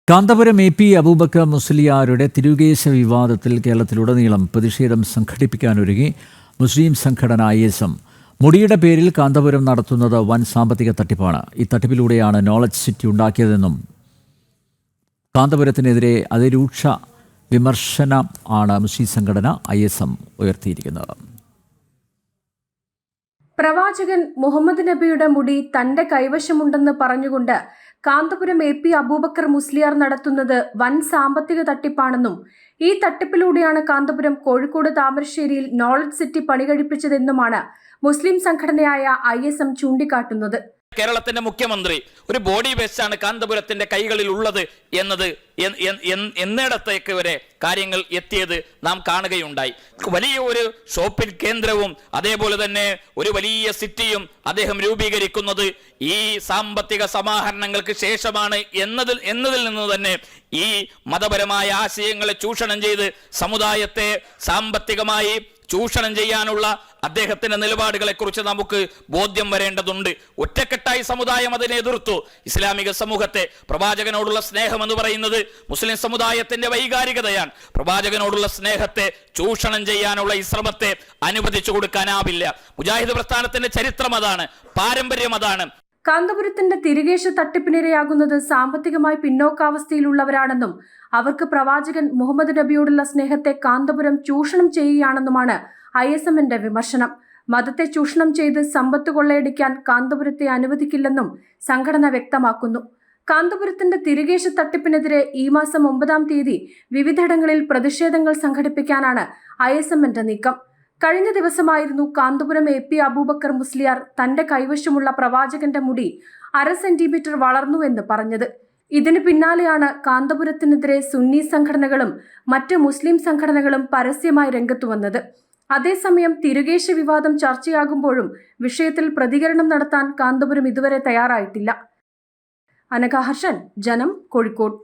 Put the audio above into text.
Kanthapuram AP Abubakar മുസ്ലിയാരുടെ തിരുകേശ വിവാദത്തിൽ കേരളത്തിലുടനീളം പ്രതിഷേധം സംഘടിപ്പിക്കാനൊരുങ്ങി മുസ്ലിം സംഘടന ISM. മുടിയുടെ പേരിൽ കാന്തപുരം നടത്തുന്നത് വൻ സാമ്പത്തിക തട്ടിപ്പാണ്. ഈ തട്ടിപ്പിലൂടെയാണ് നോളജ് സിറ്റി ഉണ്ടാക്കിയതെന്നും കാന്തപുരത്തിനെതിരെ അതിരൂക്ഷ വിമർശനം ആണ് മുസ്ലിം സംഘടന ISM ഉയർത്തിയിരിക്കുന്നത്. പ്രവാചകൻ മുഹമ്മദ് നബിയുടെ മുടി തന്റെ കൈവശമുണ്ടെന്ന് പറഞ്ഞുകൊണ്ട് കാന്തപുരം AP അബൂബക്കർ മുസ്ലിയാർ നടത്തുന്നത് വൻ സാമ്പത്തിക തട്ടിപ്പാണെന്നും ഈ തട്ടിപ്പിലൂടെയാണ് കാന്തപുരം കോഴിക്കോട് താമരശ്ശേരിയിൽ നോളജ് സിറ്റി പണികഴിപ്പിച്ചതെന്നുമാണ് മുസ്ലിം സംഘടനയായ ISM ചൂണ്ടിക്കാട്ടുന്നത്. കേരളത്തിന്റെ മുഖ്യമന്ത്രി ഒരു ബോഡി വേസ്റ്റാണ് കാന്തപുരത്തിന്റെ കൈകളിൽ ഉള്ളത് എന്നിടത്തേക്ക് വരെ കാര്യങ്ങൾ എത്തിയത് നാം കാണുകയുണ്ടായി. വലിയ ഒരു ഷോപ്പിംഗ് കേന്ദ്രവും അതേപോലെ തന്നെ ഒരു വലിയ സിറ്റിയും അദ്ദേഹം രൂപീകരിക്കുന്നത് ഈ സാമ്പത്തിക സമാഹരണങ്ങൾക്ക് ശേഷമാണ് എന്നതിൽ നിന്ന് തന്നെ ഈ മതപരമായ ആശയങ്ങളെ ചൂഷണം ചെയ്ത് സമുദായത്തെ സാമ്പത്തികമായി ചൂഷണം ചെയ്യാനുള്ള അദ്ദേഹത്തിന്റെ നിലപാടുകളെ കുറിച്ച് നമുക്ക് ബോധ്യം വരേണ്ടതുണ്ട്. ഒറ്റക്കെട്ടായി സമുദായം അതിനെ എതിർത്തു. ഇസ്ലാമിക സമൂഹത്തെ പ്രവാചകനോടുള്ള സ്നേഹം എന്ന് പറയുന്നത് മുസ്ലിം സമുദായത്തിന്റെ വൈകാരികതയാണ്. പ്രവാചകനോടുള്ള സ്നേഹത്തെ ചൂഷണം ചെയ്യാനുള്ള ഈ ശ്രമത്തെ അനുവദിച്ചു കൊടുക്കാനാവില്ല. മുജാഹിദ് പ്രസ്ഥാനത്തിന്റെ ചരിത്രം അതാണ്, പാരമ്പര്യം അതാണ്. കാന്തപുരത്തിന്റെ തിരുകേശ തട്ടിപ്പിനിരയാകുന്നത് സാമ്പത്തികമായി പിന്നോക്കാവസ്ഥയിലുള്ളവരാണെന്നും അവർക്ക് പ്രവാചകൻ മുഹമ്മദ് നബിയോടുള്ള സ്നേഹത്തെ കാന്തപുരം ചൂഷണം ചെയ്യുകയാണെന്നുമാണ് ISMന്റെ വിമർശനം. മതത്തെ ചൂഷണം ചെയ്ത് സമ്പത്ത് കൊള്ളയടിക്കാൻ കാന്തപുരത്തെ അനുവദിക്കില്ലെന്നും സംഘടന വ്യക്തമാക്കുന്നു. കാന്തപുരത്തിന്റെ തിരുകേശ തട്ടിപ്പിനെതിരെ ഈ മാസം 9-ാം തീയതി വിവിധയിടങ്ങളിൽ പ്രതിഷേധങ്ങൾ സംഘടിപ്പിക്കാനാണ് ISMന്റെ നീക്കം. കഴിഞ്ഞ ദിവസമായിരുന്നു കാന്തപുരം AP അബൂബക്കർ മുസ്ലിയാർ തന്റെ കൈവശമുള്ള പ്രവാചകന്റെ മുടി 1/2 സെന്റിമീറ്റർ വളർന്നുവെന്ന് പറഞ്ഞത്. ഇതിന് പിന്നാലെയാണ് കാന്തപുരത്തിനെതിരെ സുന്നി സംഘടനകളും മറ്റ് മുസ്ലിം സംഘടനകളും പരസ്യമായി രംഗത്തു വന്നത്. അതേസമയം തിരുകേശ വിവാദം ചർച്ചയാകുമ്പോഴും വിഷയത്തിൽ പ്രതികരണം നടത്താൻ കാന്തപുരം ഇതുവരെ തയ്യാറായിട്ടില്ല. അനഘ ഹർഷൻ, ജനം, കോഴിക്കോട്.